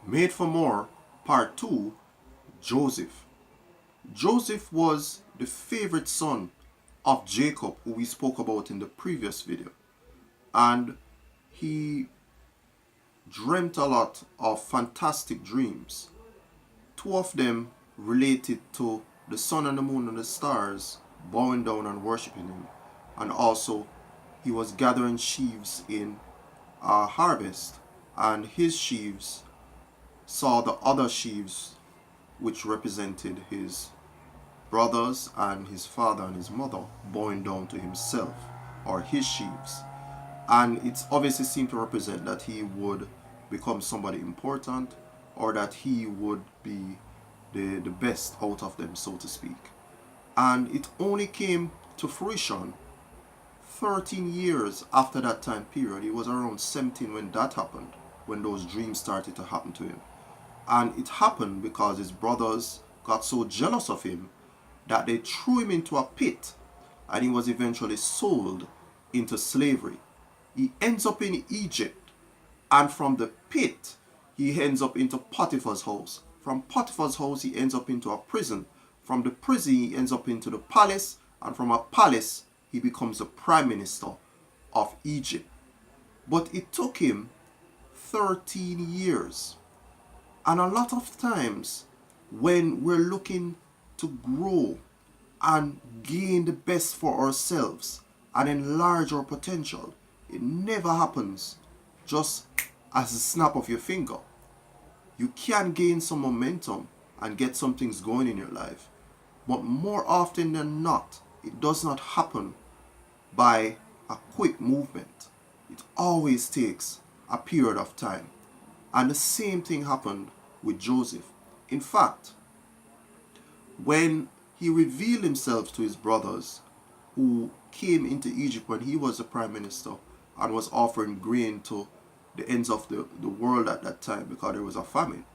Made for More, Part 2, Joseph. Joseph was the favorite son of Jacob, who we spoke about in the previous video. And he dreamt a lot of fantastic dreams. Two of them related to the sun and the moon and the stars bowing down and worshiping him. And also, he was gathering sheaves in a harvest, and his sheaves saw the other sheaves, which represented his brothers and his father and his mother, bowing down to himself, or his sheaves. And it obviously seemed to represent that he would become somebody important, or that he would be the best out of them, so to speak. And it only came to fruition 13 years after that time period. He was around 17 when that happened, when those dreams started to happen to him. And it happened because his brothers got so jealous of him that they threw him into a pit, and he was eventually sold into slavery. He ends up in Egypt, and from the pit he ends up into Potiphar's house. From Potiphar's house he ends up into a prison. From the prison he ends up into the palace, and from a palace he becomes the prime minister of Egypt. But it took him 13 years. And a lot of times when we're looking to grow and gain the best for ourselves and enlarge our potential, it never happens just as a snap of your finger. You can gain some momentum and get some things going in your life, but more often than not, it does not happen by a quick movement. It always takes a period of time. And the same thing happened with Joseph. In fact, when he revealed himself to his brothers, who came into Egypt when he was the prime minister and was offering grain to the ends of the world at that time because there was a famine,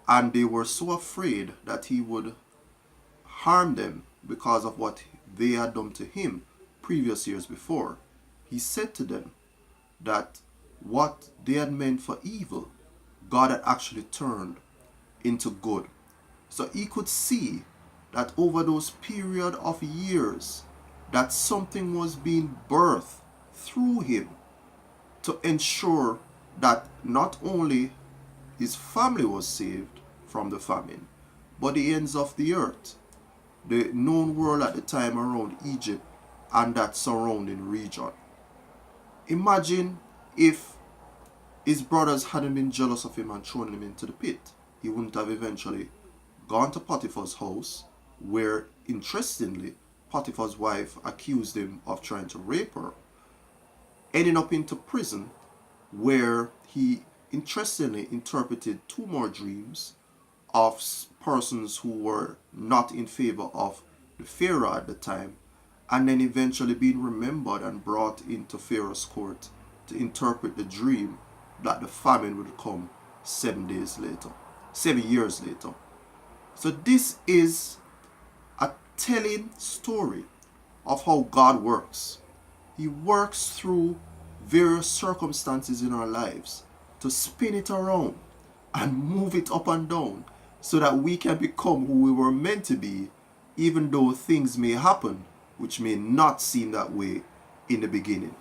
and they were so afraid that he would harm them because of what they had done to him previous years before, he said to them that what they had meant for evil, God had actually turned into good. So he could see that over those period of years that something was being birthed through him to ensure that not only his family was saved from the famine, but the ends of the earth, the known world at the time around Egypt and that surrounding region. Imagine if his brothers hadn't been jealous of him and thrown him into the pit. He wouldn't have eventually gone to Potiphar's house, where, interestingly, Potiphar's wife accused him of trying to rape her, ending up into prison, where he interestingly interpreted two more dreams of persons who were not in favor of the Pharaoh at the time, and then eventually being remembered and brought into Pharaoh's court to interpret the dream that the famine would come 7 years later. So this is a telling story of how God works. He works through various circumstances in our lives to spin it around and move it up and down so that we can become who we were meant to be, even though things may happen which may not seem that way in the beginning.